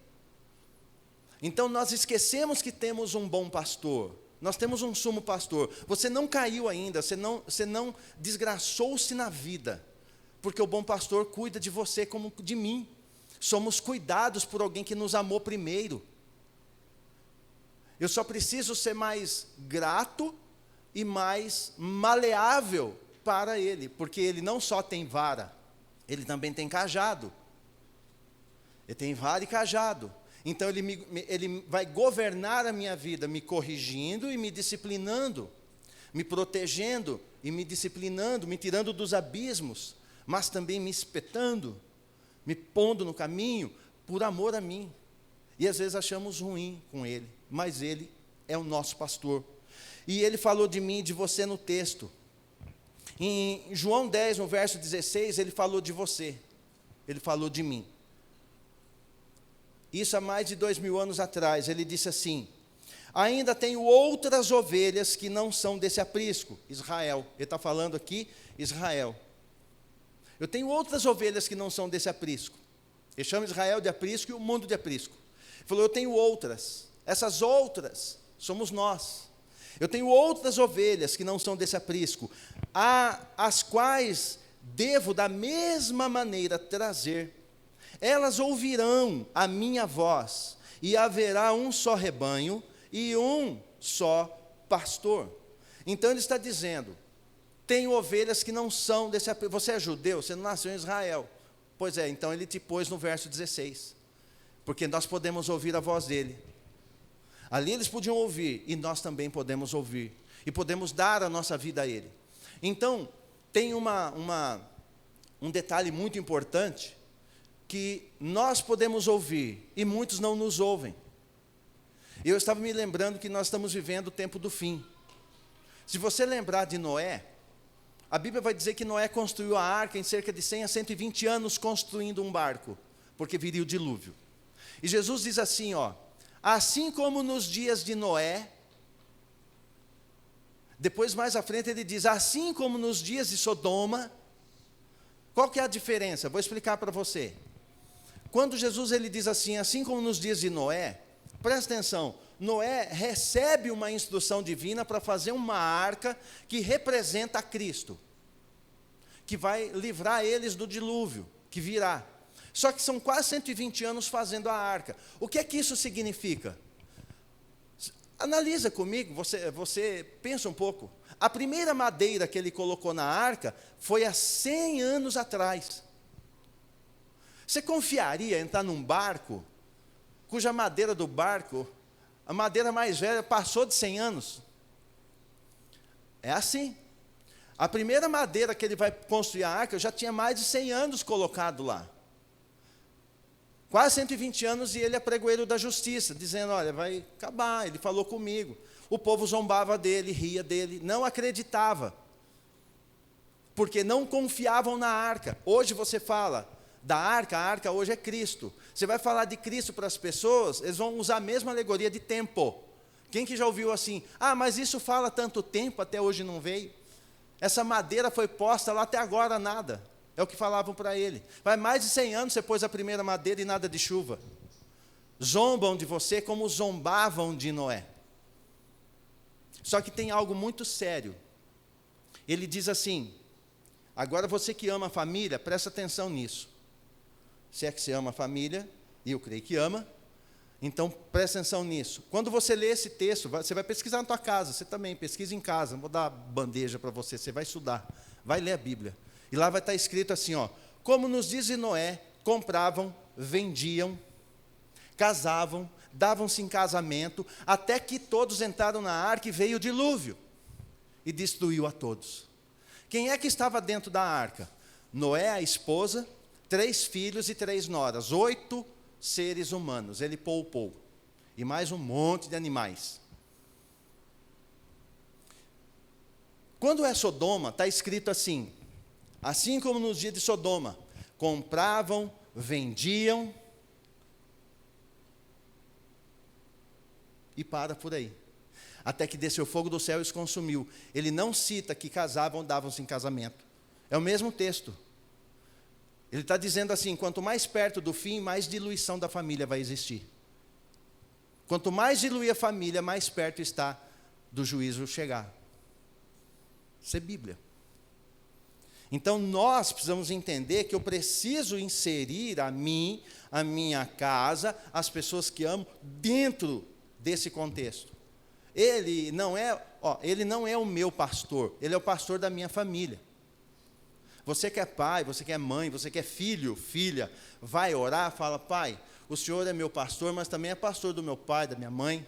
Então, nós esquecemos que temos um bom pastor. Nós temos um sumo pastor. Você não caiu ainda, você não desgraçou-se na vida. Porque o bom pastor cuida de você como de mim. Somos cuidados por alguém que nos amou primeiro. Eu só preciso ser mais grato e mais maleável para ele, porque ele não só tem vara, ele também tem cajado. Ele tem vara e cajado. Então ele vai governar a minha vida, me corrigindo e me disciplinando, me protegendo e me disciplinando, me tirando dos abismos, mas também me espetando, me pondo no caminho por amor a mim. E às vezes achamos ruim com ele, mas ele é o nosso pastor. E ele falou de mim e de você no texto. Em João 10, no verso 16, ele falou de você. Ele falou de mim. Isso há mais de 2000 anos atrás. Ele disse assim, ainda tenho outras ovelhas que não são desse aprisco. Israel. Ele está falando aqui, Israel. Eu tenho outras ovelhas que não são desse aprisco. Ele chama Israel de aprisco e o mundo de aprisco. Ele falou, eu tenho outras. Essas outras somos nós. Eu tenho outras ovelhas que não são desse aprisco, as quais devo da mesma maneira trazer. Elas ouvirão a minha voz, e haverá um só rebanho e um só pastor. Então ele está dizendo, tenho ovelhas que não são desse aprisco. Você é judeu, você não nasceu em Israel. Pois é, então ele te pôs no verso 16, porque nós podemos ouvir a voz dele. Ali eles podiam ouvir, e nós também podemos ouvir, e podemos dar a nossa vida a ele. Então, tem um detalhe muito importante, que nós podemos ouvir, e muitos não nos ouvem. Eu estava me lembrando que nós estamos vivendo o tempo do fim. Se você lembrar de Noé, a Bíblia vai dizer que Noé construiu a arca em cerca de 100 a 120 anos construindo um barco, porque viria o dilúvio. E Jesus diz assim, assim como nos dias de Noé, depois mais à frente ele diz, assim como nos dias de Sodoma. Qual que é a diferença? Vou explicar para você. Quando Jesus ele diz assim como nos dias de Noé, presta atenção, Noé recebe uma instrução divina para fazer uma arca que representa a Cristo, que vai livrar eles do dilúvio, que virá. Só que são quase 120 anos fazendo a arca. O que é que isso significa? Analisa comigo, você pensa um pouco. A primeira madeira que ele colocou na arca foi há 100 anos atrás. Você confiaria em entrar num barco, cuja madeira do barco, a madeira mais velha, passou de 100 anos? É assim. A primeira madeira que ele vai construir a arca, já tinha mais de 100 anos colocado lá. Quase 120 anos, e ele é pregoeiro da justiça, dizendo, olha, vai acabar, ele falou comigo. O povo zombava dele, ria dele, não acreditava, porque não confiavam na arca. Hoje você fala da arca, a arca hoje é Cristo. Você vai falar de Cristo para as pessoas, eles vão usar a mesma alegoria de tempo. Quem que já ouviu assim, mas isso fala tanto tempo, até hoje não veio? Essa madeira foi posta lá, até agora nada. É o que falavam para ele. Vai mais de 100 anos, você pôs a primeira madeira e nada de chuva. Zombam de você como zombavam de Noé. Só que tem algo muito sério. Ele diz assim, agora você que ama a família, presta atenção nisso. Se é que você ama a família, e eu creio que ama, então presta atenção nisso. Quando você lê esse texto, você vai pesquisar na tua casa, você também pesquisa em casa, não vou dar bandeja para você, você vai estudar, vai ler a Bíblia. E lá vai estar escrito assim, ó, como nos diz Noé, compravam, vendiam, casavam, davam-se em casamento, até que todos entraram na arca e veio o dilúvio, e destruiu a todos. Quem é que estava dentro da arca? Noé, a esposa, 3 filhos e 3 noras, 8 seres humanos, ele poupou, e mais um monte de animais. Quando é Sodoma, está escrito assim, assim como nos dias de Sodoma, compravam, vendiam, e para por aí. Até que desceu fogo do céu e os consumiu. Ele não cita que casavam, davam-se em casamento. É o mesmo texto. Ele está dizendo assim, quanto mais perto do fim, mais diluição da família vai existir. Quanto mais diluir a família, mais perto está do juízo chegar. Isso é Bíblia. Então nós precisamos entender que eu preciso inserir a mim, a minha casa, as pessoas que amo, dentro desse contexto. Ele não é o meu pastor, ele é o pastor da minha família. Você que é pai, você que é mãe, você que é filho, filha, vai orar, fala, pai, o senhor é meu pastor, mas também é pastor do meu pai, da minha mãe,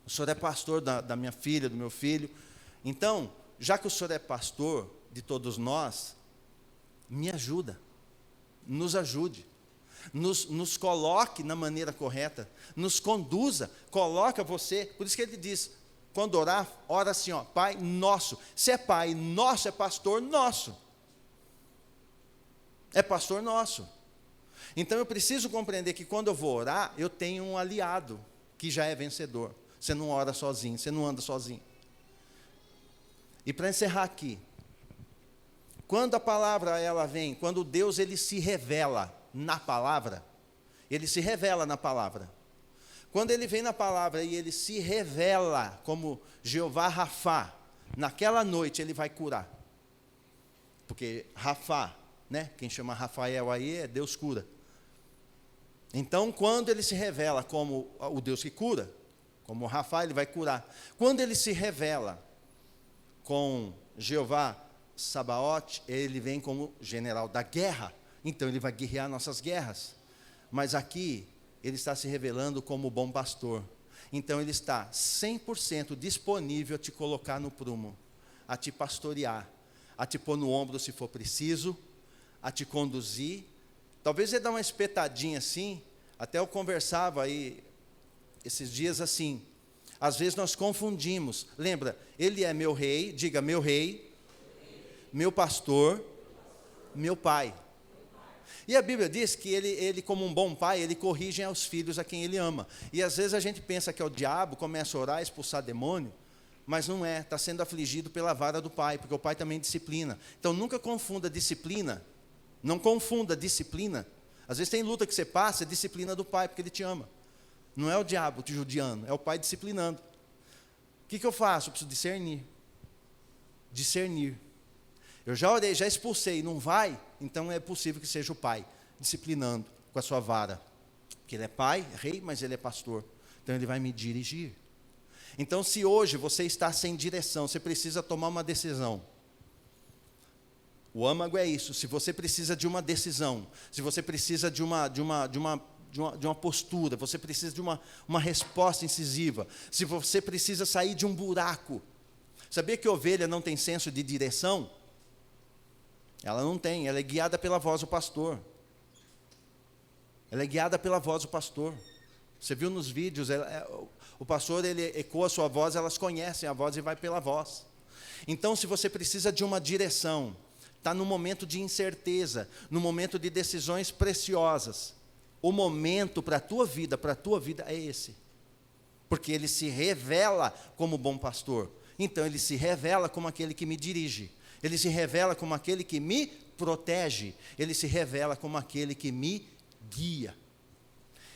o senhor é pastor da minha filha, do meu filho. Então, já que o senhor é pastor de todos nós, me ajuda, nos ajude, nos coloque na maneira correta, nos conduza, coloca você, por isso que ele diz, quando orar, ora assim, ó, Pai nosso, se é Pai nosso, é pastor nosso, é pastor nosso. Então eu preciso compreender que quando eu vou orar, eu tenho um aliado, que já é vencedor, você não ora sozinho, você não anda sozinho. E para encerrar aqui, quando a palavra ela vem, quando Deus ele se revela na palavra, ele se revela na palavra. Quando ele vem na palavra e ele se revela como Jeová Rafá, naquela noite ele vai curar. Porque Rafá, né? Quem chama Rafael aí é Deus cura. Então, quando ele se revela como o Deus que cura, como Rafá, ele vai curar. Quando ele se revela com Jeová Sabaote, ele vem como general da guerra. Então ele vai guerrear nossas guerras. Mas aqui, ele está se revelando como bom pastor. Então ele está 100% disponível a te colocar no prumo, a te pastorear, a te pôr no ombro se for preciso, a te conduzir. Talvez ele dê uma espetadinha assim, até eu conversava aí esses dias assim. Às vezes nós confundimos. Lembra, ele é meu rei, diga meu rei, meu pastor, meu pai. E a Bíblia diz que ele como um bom pai, ele corrige aos filhos a quem ele ama. E às vezes a gente pensa que é o diabo, começa a orar, expulsar demônio, mas não é, está sendo afligido pela vara do pai, porque o pai também disciplina. Então nunca confunda disciplina, não confunda disciplina. Às vezes tem luta que você passa, é disciplina do pai, porque ele te ama. Não é o diabo te judiando, é o pai disciplinando. O que eu faço? Eu preciso discernir. Discernir. Eu já orei, já expulsei, não vai? Então é possível que seja o pai, disciplinando com a sua vara. Porque ele é pai, rei, mas ele é pastor. Então ele vai me dirigir. Então se hoje você está sem direção, você precisa tomar uma decisão. O âmago é isso, se você precisa de uma decisão, se você precisa de uma postura, você precisa de uma resposta incisiva, se você precisa sair de um buraco. Sabia que ovelha não tem senso de direção? Ela não tem, ela é guiada pela voz do pastor. Ela é guiada pela voz do pastor. Você viu nos vídeos, o pastor ele ecoa a sua voz, elas conhecem a voz e vai pela voz. Então, se você precisa de uma direção, está no momento de incerteza, no momento de decisões preciosas, o momento para a tua vida é esse. Porque ele se revela como bom pastor. Então, ele se revela como aquele que me dirige. Ele se revela como aquele que me protege. Ele se revela como aquele que me guia.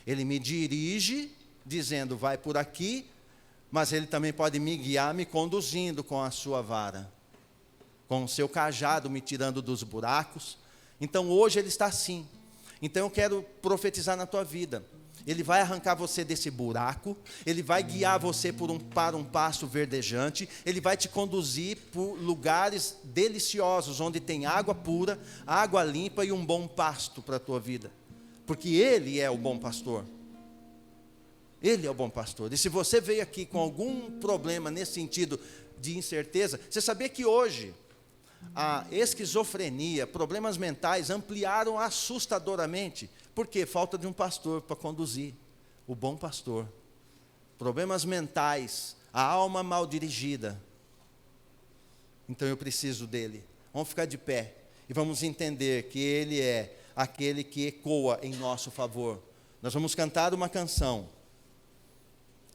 Ele me dirige, dizendo, vai por aqui, mas Ele também pode me guiar, me conduzindo com a sua vara, com o seu cajado, me tirando dos buracos. Então hoje Ele está assim. Então eu quero profetizar na tua vida. Ele vai arrancar você desse buraco, Ele vai guiar você para um pasto verdejante, Ele vai te conduzir por lugares deliciosos, onde tem água pura, água limpa e um bom pasto para a tua vida. Porque Ele é o bom pastor. Ele é o bom pastor. E se você veio aqui com algum problema nesse sentido de incerteza, você sabia que hoje a esquizofrenia, problemas mentais ampliaram assustadoramente. Por quê? Falta de um pastor para conduzir, o bom pastor. Problemas mentais, a alma mal dirigida. Então eu preciso dele. Vamos ficar de pé e vamos entender que Ele é aquele que ecoa em nosso favor. Nós vamos cantar uma canção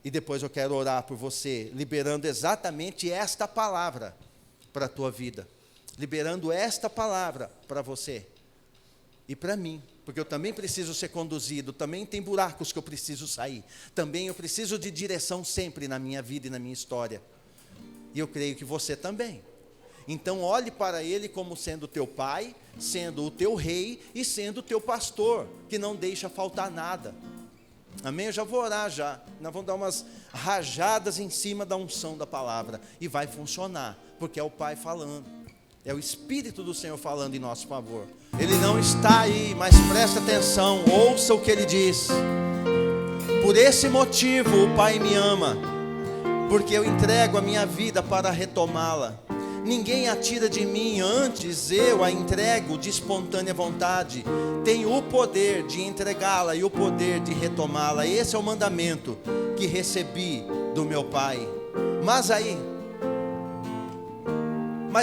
e depois eu quero orar por você, liberando exatamente esta palavra para a tua vida. Liberando esta palavra para você e para mim, porque eu também preciso ser conduzido, também tem buracos que eu preciso sair, também eu preciso de direção sempre na minha vida e na minha história, e eu creio que você também. Então olhe para Ele como sendo o teu pai, sendo o teu rei e sendo o teu pastor, que não deixa faltar nada. Amém? Eu já vou orar já, nós vamos dar umas rajadas em cima da unção da palavra, e vai funcionar, porque é o Pai falando. É o Espírito do Senhor falando em nosso favor. Ele não está aí, mas presta atenção, ouça o que Ele diz. Por esse motivo o Pai me ama, porque eu entrego a minha vida para retomá-la. Ninguém a tira de mim, antes eu a entrego de espontânea vontade. Tenho o poder de entregá-la e o poder de retomá-la. Esse é o mandamento que recebi do meu Pai. Mas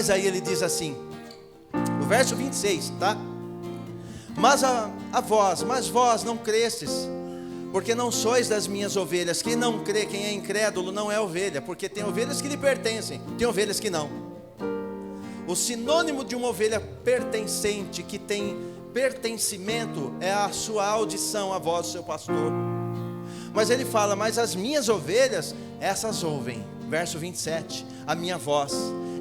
aí ele diz assim, no verso 26, tá? Mas vós não crestes, porque não sois das minhas ovelhas. Quem não crê, quem é incrédulo, não é ovelha, porque tem ovelhas que lhe pertencem, tem ovelhas que não. O sinônimo de uma ovelha pertencente, que tem pertencimento, é a sua audição, a voz do seu pastor. Mas ele fala, mas as minhas ovelhas, essas ouvem, verso 27, a minha voz.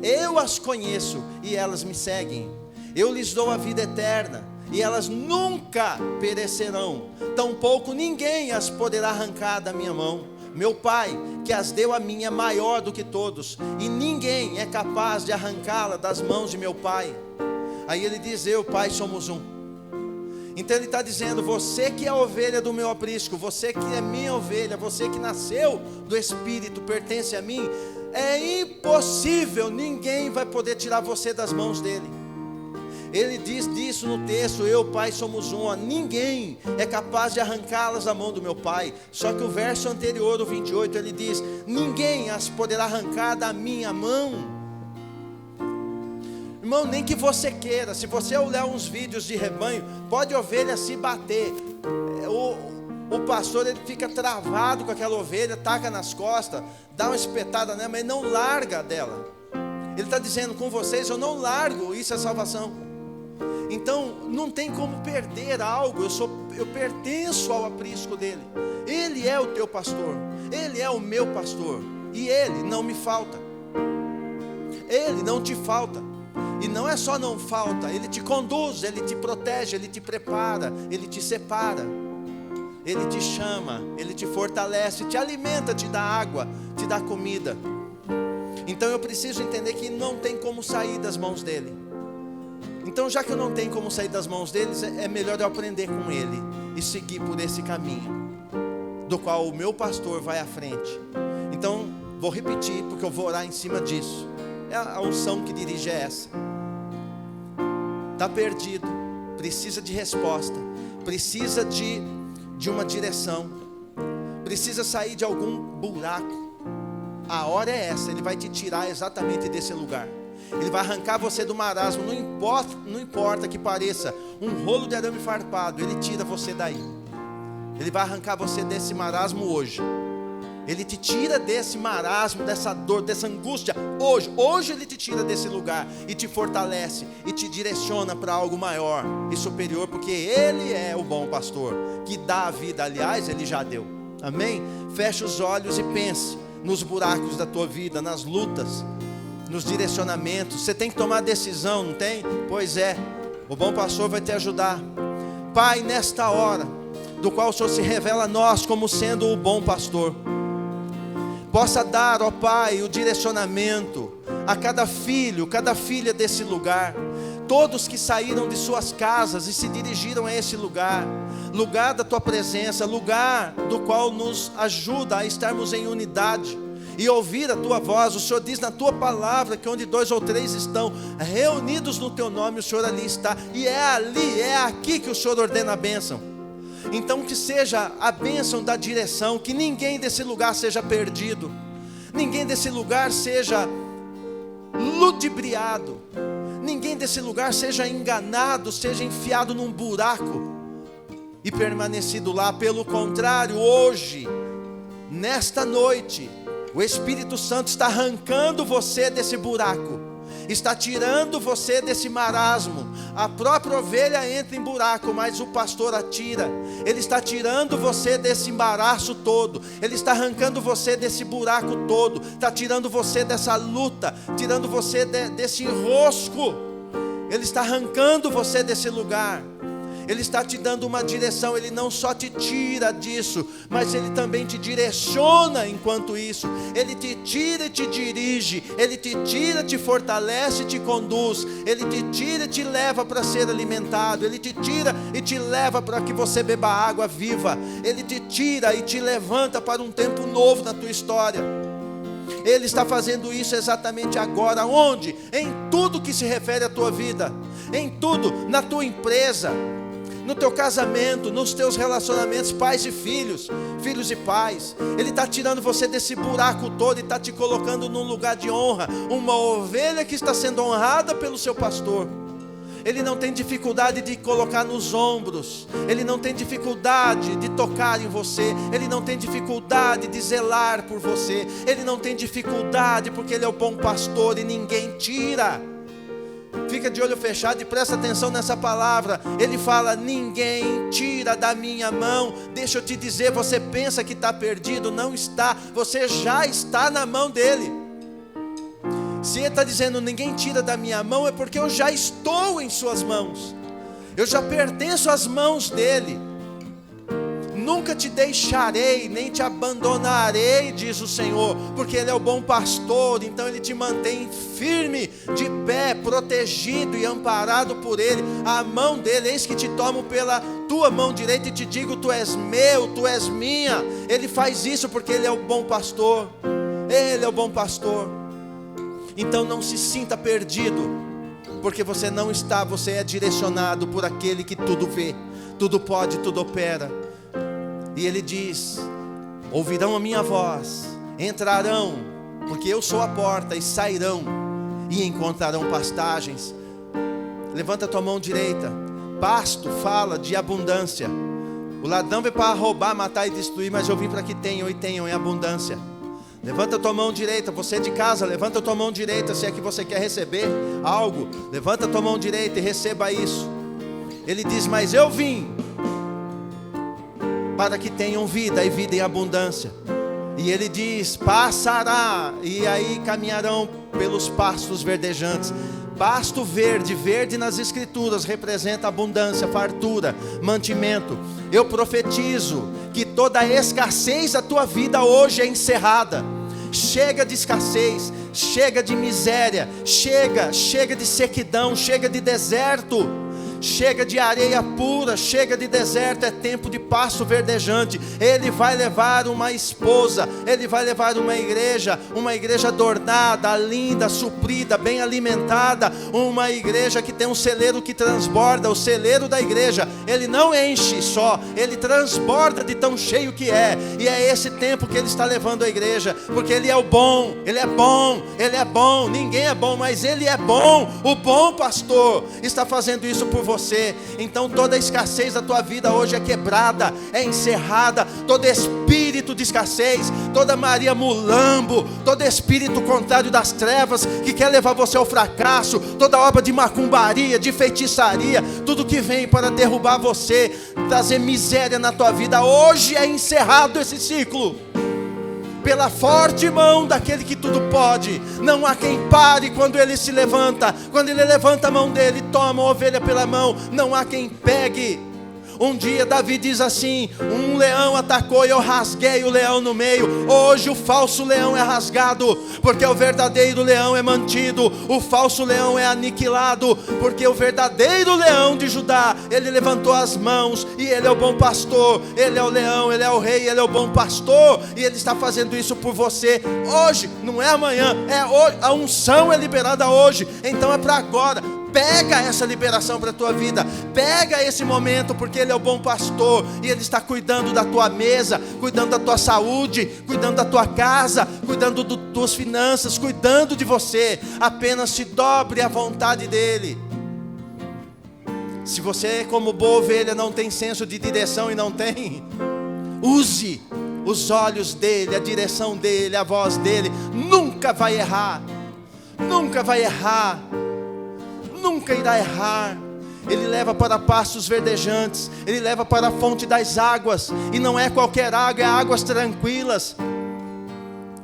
Eu as conheço e elas me seguem. Eu lhes dou a vida eterna e elas nunca perecerão. Tampouco ninguém as poderá arrancar da minha mão. Meu Pai, que as deu a mim, é maior do que todos, e ninguém é capaz de arrancá-la das mãos de meu Pai. Aí ele diz, eu, Pai, somos um. Então ele está dizendo, você que é a ovelha do meu aprisco, você que é minha ovelha, você que nasceu do Espírito, pertence a mim, é impossível, ninguém vai poder tirar você das mãos dele. Ele diz disso no texto, eu, Pai, somos um, ninguém é capaz de arrancá-las da mão do meu Pai. Só que o verso anterior, o 28, ele diz, ninguém as poderá arrancar da minha mão. Irmão, nem que você queira, se você olhar uns vídeos de rebanho, pode ovelha se bater, o pastor ele fica travado com aquela ovelha, taca nas costas, dá uma espetada nela, mas não larga dela. Ele está dizendo, com vocês eu não largo, isso é salvação. Então não tem como perder algo, eu pertenço ao aprisco dele. Ele é o teu pastor, ele é o meu pastor, e ele não me falta, ele não te falta. E não é só não falta, ele te conduz, ele te protege, ele te prepara, ele te separa, ele te chama, ele te fortalece, te alimenta, te dá água, te dá comida. Então eu preciso entender que não tem como sair das mãos dele. Então, já que eu não tenho como sair das mãos deles, é melhor eu aprender com ele e seguir por esse caminho, do qual o meu pastor vai à frente. Então, vou repetir, porque eu vou orar em cima disso. A unção que dirige é essa. Está perdido, precisa de resposta, precisa de uma direção, precisa sair de algum buraco. A hora é essa, ele vai te tirar exatamente desse lugar. Ele vai arrancar você do marasmo, não importa que pareça um rolo de arame farpado, ele tira você daí. Ele vai arrancar você desse marasmo hoje. Ele te tira desse marasmo, dessa dor, dessa angústia hoje ele te tira desse lugar e te fortalece e te direciona para algo maior e superior, porque ele é o bom pastor que dá a vida. Aliás, ele já deu. Amém? Feche os olhos e pense nos buracos da tua vida, nas lutas, nos direcionamentos. Você tem que tomar decisão, não tem? Pois é, o bom pastor vai te ajudar. Pai, nesta hora, do qual o Senhor se revela a nós como sendo o bom pastor, possa dar, ó Pai, o direcionamento a cada filho, cada filha desse lugar, todos que saíram de suas casas e se dirigiram a esse lugar, lugar da Tua presença, lugar do qual nos ajuda a estarmos em unidade e ouvir a Tua voz. O Senhor diz na Tua palavra que onde 2 ou 3 estão reunidos no Teu nome, o Senhor ali está, e é ali, é aqui que o Senhor ordena a bênção. Então que seja a bênção da direção, que ninguém desse lugar seja perdido, ninguém desse lugar seja ludibriado, ninguém desse lugar seja enganado, seja enfiado num buraco e permanecido lá. Pelo contrário, hoje, nesta noite, o Espírito Santo está arrancando você desse buraco, está tirando você desse marasmo. A própria ovelha entra em buraco, mas o pastor a tira. Ele está tirando você desse embaraço todo, ele está arrancando você desse buraco todo, está tirando você dessa luta, tirando você desse enrosco. Ele está arrancando você desse lugar. Ele está te dando uma direção. Ele não só te tira disso, mas Ele também te direciona enquanto isso. Ele te tira e te dirige. Ele te tira, te fortalece e te conduz. Ele te tira e te leva para ser alimentado. Ele te tira e te leva para que você beba água viva. Ele te tira e te levanta para um tempo novo na tua história. Ele está fazendo isso exatamente agora. Onde? Em tudo que se refere à tua vida, em tudo, na tua empresa, no teu casamento, nos teus relacionamentos, pais e filhos, filhos e pais. Ele está tirando você desse buraco todo e está te colocando num lugar de honra, uma ovelha que está sendo honrada pelo seu pastor. Ele não tem dificuldade de colocar nos ombros, ele não tem dificuldade de tocar em você, ele não tem dificuldade de zelar por você, ele não tem dificuldade, porque ele é o bom pastor e ninguém tira. Fica de olho fechado e presta atenção nessa palavra. Ele fala: ninguém tira da minha mão. Deixa eu te dizer, você pensa que está perdido? Não está, você já está na mão dele. Se ele está dizendo ninguém tira da minha mão, é porque eu já estou em suas mãos, eu já pertenço às mãos dele. Nunca te deixarei, nem te abandonarei, diz o Senhor, porque Ele é o bom pastor. Então Ele te mantém firme, de pé, protegido e amparado por Ele, a mão dEle. Eis que te tomo pela tua mão direita e te digo: tu és meu, tu és minha. Ele faz isso porque Ele é o bom pastor. Ele é o bom pastor. Então não se sinta perdido, porque você não está, você é direcionado por aquele que tudo vê, tudo pode, tudo opera. E Ele diz: ouvirão a minha voz, entrarão, porque eu sou a porta, e sairão e encontrarão pastagens. Levanta a tua mão direita. Pasto fala de abundância. O ladrão veio para roubar, matar e destruir, mas eu vim para que tenham e tenham em abundância. Levanta a tua mão direita. Você de casa, levanta a tua mão direita. Se é que você quer receber algo, levanta a tua mão direita e receba isso. Ele diz: mas eu vim para que tenham vida e vida em abundância. E Ele diz: passará, e aí caminharão pelos pastos verdejantes. Pasto verde, verde nas escrituras representa abundância, fartura, mantimento. Eu profetizo que toda a escassez da tua vida hoje é encerrada. Chega de escassez, chega de miséria, chega de sequidão, chega de deserto, chega de areia pura, chega de deserto. É tempo de pasto verdejante. Ele vai levar uma esposa, Ele vai levar uma igreja adornada, linda, suprida, bem alimentada, uma igreja que tem um celeiro que transborda. O celeiro da igreja, ele não enche só, ele transborda de tão cheio que é. E é esse tempo que Ele está levando a igreja, porque Ele é o bom, Ele é bom, Ele é bom. Ninguém é bom, mas Ele é bom. O bom pastor está fazendo isso por você. Então toda a escassez da tua vida hoje é quebrada, é encerrada. Todo espírito de escassez, toda Maria Mulambo, todo espírito contrário das trevas que quer levar você ao fracasso, toda obra de macumbaria, de feitiçaria, tudo que vem para derrubar você, trazer miséria na tua vida, hoje é encerrado esse ciclo. pela forte mão daquele que tudo pode. Não há quem pare quando ele se levanta. Quando ele levanta a mão dele, toma a ovelha pela mão, não há quem pegue. Um dia Davi diz assim: um leão atacou e eu rasguei o leão no meio. Hoje o falso leão é rasgado, porque o verdadeiro leão é mantido. O falso leão é aniquilado, porque o verdadeiro leão de Judá, ele levantou as mãos, e ele é o bom pastor. Ele é o leão, ele é o rei, ele é o bom pastor, e ele está fazendo isso por você hoje, não é amanhã, é hoje. A unção é liberada hoje, então é para agora. Pega essa liberação para a tua vida, pega esse momento, porque Ele é o bom pastor, e Ele está cuidando da tua mesa, cuidando da tua saúde, cuidando da tua casa, cuidando das tuas finanças, cuidando de você. Apenas se dobre à vontade dEle. Se você, como boa ovelha, não tem senso de direção, e não tem, use os olhos dEle, a direção dEle, a voz dEle. Nunca vai errar, nunca vai errar, nunca irá errar. Ele leva para pastos verdejantes, Ele leva para a fonte das águas, e não é qualquer água, é águas tranquilas.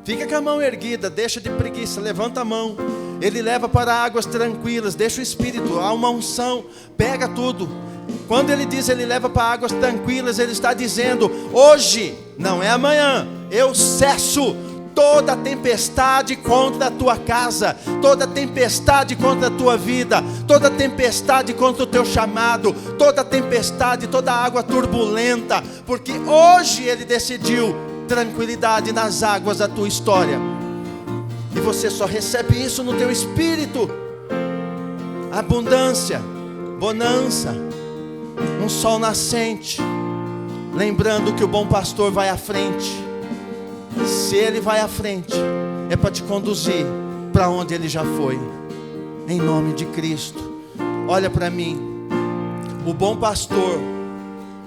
Fica com a mão erguida, deixa de preguiça, levanta a mão. Ele leva para águas tranquilas, deixa o Espírito, há uma unção, pega tudo. Quando Ele diz Ele leva para águas tranquilas, Ele está dizendo: hoje, não é amanhã, eu cesso toda tempestade contra a tua casa, toda tempestade contra a tua vida, toda tempestade contra o teu chamado, toda tempestade, toda água turbulenta, porque hoje Ele decidiu tranquilidade nas águas da tua história, e você só recebe isso no teu espírito. Abundância, bonança, um sol nascente, lembrando que o bom pastor vai à frente. Se Ele vai à frente, é para te conduzir para onde Ele já foi, em nome de Cristo. Olha para mim, o bom pastor,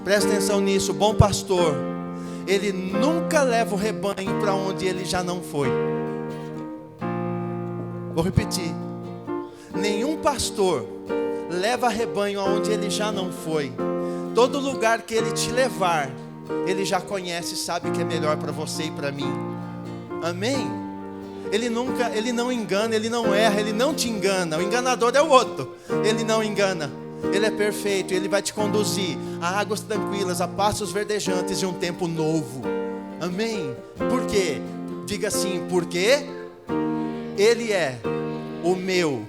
presta atenção nisso, o bom pastor, ele nunca leva o rebanho para onde ele já não foi. Vou repetir: nenhum pastor leva rebanho aonde ele já não foi. Todo lugar que ele te levar, Ele já conhece e sabe que é melhor para você e para mim. Amém? Ele não engana, Ele não erra, Ele não te engana. O enganador é o outro. Ele não engana, Ele é perfeito, Ele vai te conduzir a águas tranquilas, a pastos verdejantes e um tempo novo. Amém? Por quê? Diga assim: porque Ele é o meu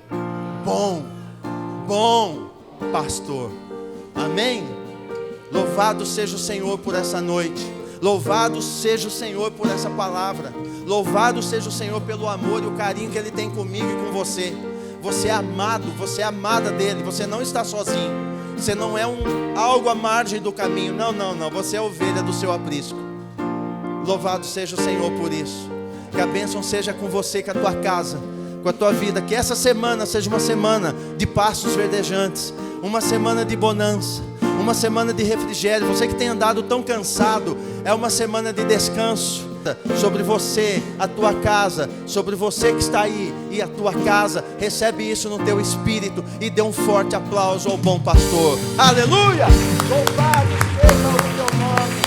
bom pastor. Amém? Louvado seja o Senhor por essa noite. Louvado seja o Senhor por essa palavra. Louvado seja o Senhor pelo amor e o carinho que Ele tem comigo e com você. Você é amado, você é amada dEle. Você não está sozinho. Você não é algo à margem do caminho. Não. Você é ovelha do seu aprisco. Louvado seja o Senhor por isso. Que a bênção seja com você, com a tua casa, com a tua vida. Que essa semana seja uma semana de pastos verdejantes, uma semana de bonança, uma semana de refrigério. Você que tem andado tão cansado, é uma semana de descanso sobre você, a tua casa, sobre você que está aí e a tua casa. Recebe isso no teu espírito e dê um forte aplauso ao bom pastor. Aleluia! Louvado seja o teu nome.